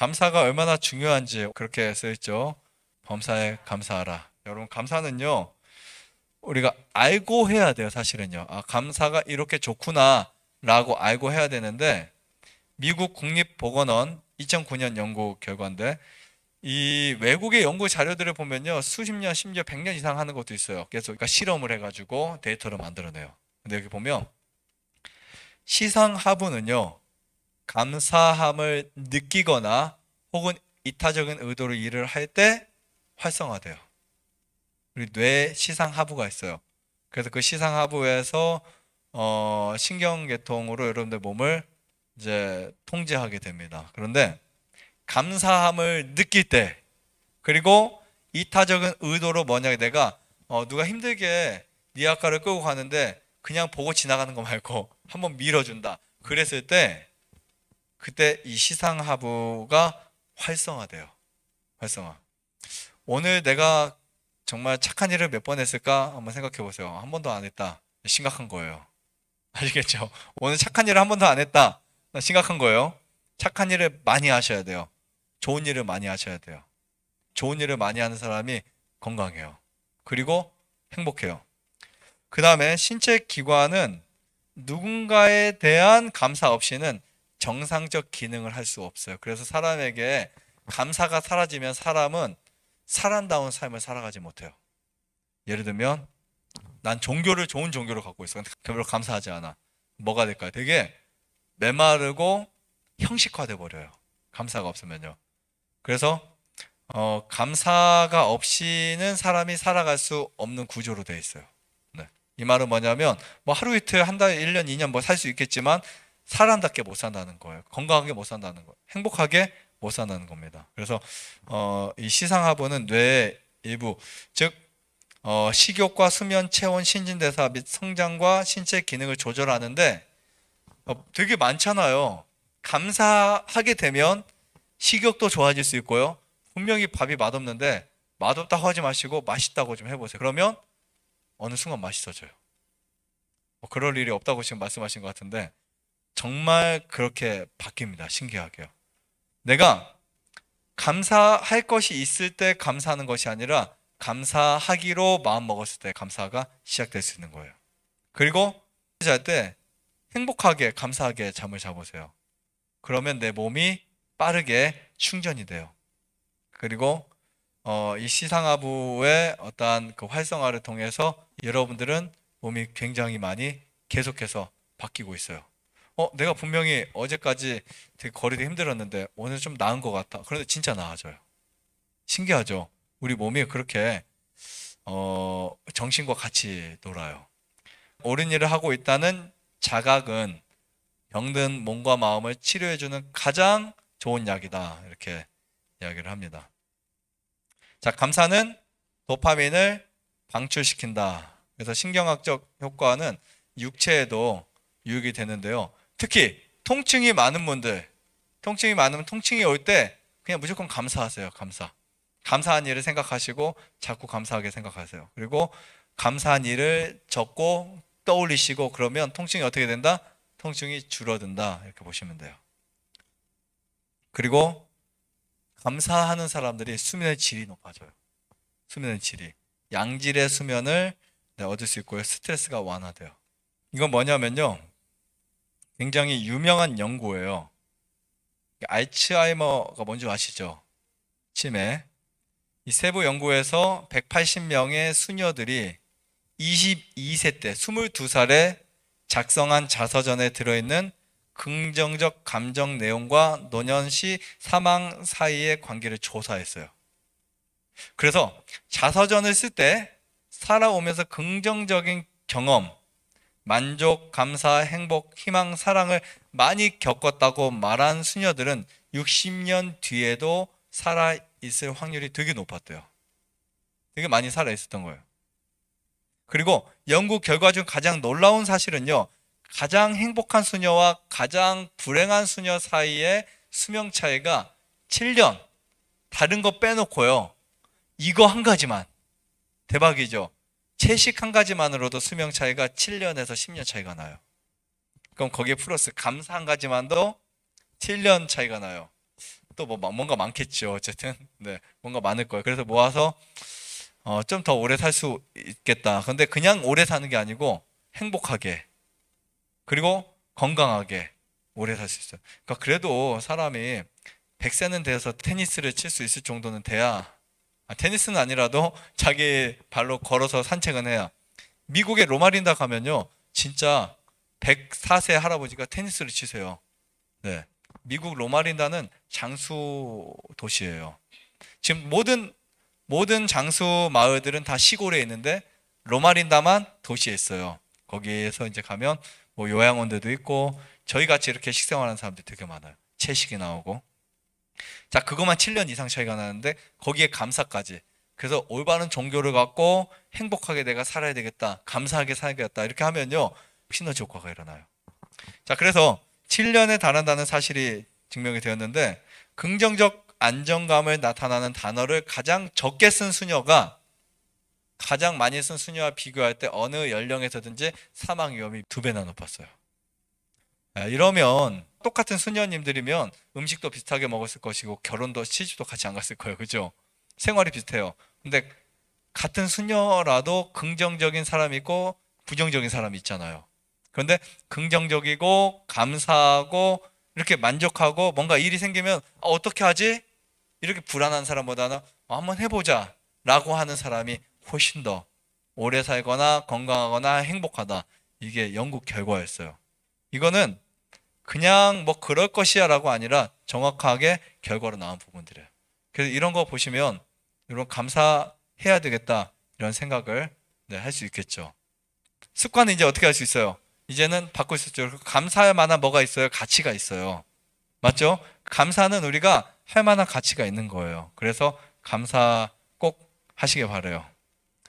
감사가 얼마나 중요한지 그렇게 써있죠. 범사에 감사하라. 여러분, 감사는요, 우리가 알고 해야 돼요, 사실은요. 아, 감사가 이렇게 좋구나, 라고 알고 해야 되는데, 미국 국립보건원 2009년 연구 결과인데, 이 외국의 연구 자료들을 보면요, 수십 년, 심지어 100년 이상 하는 것도 있어요. 그래서 그러니까 실험을 해가지고 데이터를 만들어내요. 근데 여기 보면, 시상하부는요, 감사함을 느끼거나 혹은 이타적인 의도로 일을 할 때 활성화돼요. 우리 뇌 시상하부가 있어요. 그래서 그 시상하부에서 신경계통으로 여러분들 몸을 이제 통제하게 됩니다. 그런데 감사함을 느낄 때, 그리고 이타적인 의도로 뭐냐, 내가 누가 힘들게 네 아까를 끌고 가는데 그냥 보고 지나가는 거 말고 한번 밀어준다. 그랬을 때 그때 이 시상하부가 활성화돼요. 활성화. 오늘 내가 정말 착한 일을 몇 번 했을까 한번 생각해 보세요. 한 번도 안 했다. 심각한 거예요. 아시겠죠? 오늘 착한 일을 한 번도 안 했다. 심각한 거예요. 착한 일을 많이 하셔야 돼요. 좋은 일을 많이 하셔야 돼요. 좋은 일을 많이 하는 사람이 건강해요. 그리고 행복해요. 그 다음에 신체 기관은 누군가에 대한 감사 없이는 정상적 기능을 할 수 없어요. 그래서 사람에게 감사가 사라지면 사람은 사람다운 삶을 살아가지 못해요. 예를 들면 난 좋은 종교를 갖고 있어. 근데 별로 감사하지 않아. 뭐가 될까요? 되게 메마르고 형식화돼 버려요. 감사가 없으면요. 그래서 감사가 없이는 사람이 살아갈 수 없는 구조로 되어 있어요. 네. 이 말은 뭐냐면 뭐 하루 이틀, 한 달, 1년, 2년 뭐 살 수 있겠지만 사람답게 못 산다는 거예요. 건강하게 못 산다는 거예요. 행복하게 못 산다는 겁니다. 그래서 이 시상하부는 뇌의 일부, 즉 식욕과 수면, 체온, 신진대사 및 성장과 신체 기능을 조절하는데 되게 많잖아요. 감사하게 되면 식욕도 좋아질 수 있고요. 분명히 밥이 맛없는데 맛없다고 하지 마시고 맛있다고 좀 해보세요. 그러면 어느 순간 맛있어져요. 그럴 일이 없다고 지금 말씀하신 것 같은데 정말 그렇게 바뀝니다. 신기하게요. 내가 감사할 것이 있을 때 감사하는 것이 아니라 감사하기로 마음 먹었을 때 감사가 시작될 수 있는 거예요. 그리고 잘 때 행복하게 감사하게 잠을 자보세요. 그러면 내 몸이 빠르게 충전이 돼요. 그리고 이 시상하부의 어떠한 그 활성화를 통해서 여러분들은 몸이 굉장히 많이 계속해서 바뀌고 있어요. 내가 분명히 어제까지 되게 거리도 힘들었는데 오늘 좀 나은 것 같아. 그런데 진짜 나아져요. 신기하죠? 우리 몸이 그렇게 정신과 같이 놀아요. 옳은 일을 하고 있다는 자각은 병든 몸과 마음을 치료해주는 가장 좋은 약이다. 이렇게 이야기를 합니다. 자, 감사는 도파민을 방출시킨다. 그래서 신경학적 효과는 육체에도 유익이 되는데요. 특히 통증이 많은 분들, 통증이 많으면 통증이 올 때 그냥 무조건 감사하세요. 감사한 일을 생각하시고 자꾸 감사하게 생각하세요. 그리고 감사한 일을 적고 떠올리시고 그러면 통증이 어떻게 된다? 통증이 줄어든다. 이렇게 보시면 돼요. 그리고 감사하는 사람들이 수면의 질이 높아져요. 수면의 질이. 양질의 수면을 얻을 수 있고요. 스트레스가 완화돼요. 이건 뭐냐면요. 굉장히 유명한 연구예요. 알츠하이머가 뭔지 아시죠? 치매. 이 세부 연구에서 180명의 수녀들이 22세 때 22살에 작성한 자서전에 들어있는 긍정적 감정 내용과 노년 시 사망 사이의 관계를 조사했어요. 그래서 자서전을 쓸 때 살아오면서 긍정적인 경험, 만족, 감사, 행복, 희망, 사랑을 많이 겪었다고 말한 수녀들은 60년 뒤에도 살아있을 확률이 되게 높았대요. 되게 많이 살아있었던 거예요. 그리고 연구 결과 중 가장 놀라운 사실은요. 가장 행복한 수녀와 가장 불행한 수녀 사이의 수명 차이가 7년. 다른 거 빼놓고요. 이거 한 가지만. 대박이죠. 채식 한 가지만으로도 수명 차이가 7년에서 10년 차이가 나요. 그럼 거기에 플러스 감사 한 가지만도 7년 차이가 나요. 또 뭐 뭔가 많겠죠. 어쨌든 네, 뭔가 많을 거예요. 그래서 모아서 좀 더 오래 살 수 있겠다. 근데 그냥 오래 사는 게 아니고 행복하게 그리고 건강하게 오래 살 수 있어요. 그러니까 그래도 사람이 100세는 돼서 테니스를 칠 수 있을 정도는 돼야 테니스는 아니라도 자기 발로 걸어서 산책은 해야 미국의 로마린다 가면요 진짜 104세 할아버지가 테니스를 치세요. 네. 미국 로마린다는 장수 도시예요. 지금 모든 장수 마을들은 다 시골에 있는데 로마린다만 도시에 있어요. 거기에서 이제 가면 뭐 요양원들도 있고 저희 같이 이렇게 식생활하는 사람들이 되게 많아요. 채식이 나오고. 자, 그것만 7년 이상 차이가 나는데 거기에 감사까지. 그래서 올바른 종교를 갖고 행복하게 내가 살아야 되겠다. 감사하게 살겠다. 이렇게 하면요. 시너지 효과가 일어나요. 자, 그래서 7년에 달한다는 사실이 증명이 되었는데 긍정적 안정감을 나타나는 단어를 가장 적게 쓴 수녀가 가장 많이 쓴 수녀와 비교할 때 어느 연령에서든지 사망 위험이 2배나 높았어요. 이러면 똑같은 수녀님들이면 음식도 비슷하게 먹었을 것이고 결혼도 시집도 같이 안 갔을 거예요. 그죠? 생활이 비슷해요. 근데 같은 수녀라도 긍정적인 사람이 있고 부정적인 사람이 있잖아요. 그런데 긍정적이고 감사하고 이렇게 만족하고 뭔가 일이 생기면 어떻게 하지? 이렇게 불안한 사람보다는 한번 해보자 라고 하는 사람이 훨씬 더 오래 살거나 건강하거나 행복하다. 이게 연구 결과였어요. 이거는 그냥 뭐 그럴 것이야 라고 아니라 정확하게 결과로 나온 부분들이에요. 그래서 이런 거 보시면 이런 감사해야 되겠다 이런 생각을 할 수 있겠죠. 습관은 이제 어떻게 할 수 있어요? 이제는 바꿀 수 있죠. 감사할 만한 뭐가 있어요? 가치가 있어요. 맞죠? 감사는 우리가 할 만한 가치가 있는 거예요. 그래서 감사 꼭 하시길 바라요.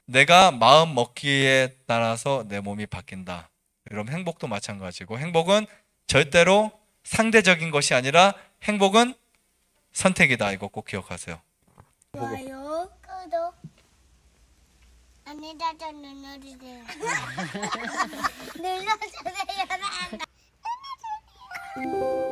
내가 마음 먹기에 따라서 내 몸이 바뀐다. 여러분 행복도 마찬가지고 행복은 절대로 상대적인 것이 아니라 행복은 선택이다. 이거 꼭 기억하세요. 좋아요, 구독. 안에다가 눌러주세요. 눌러주세요.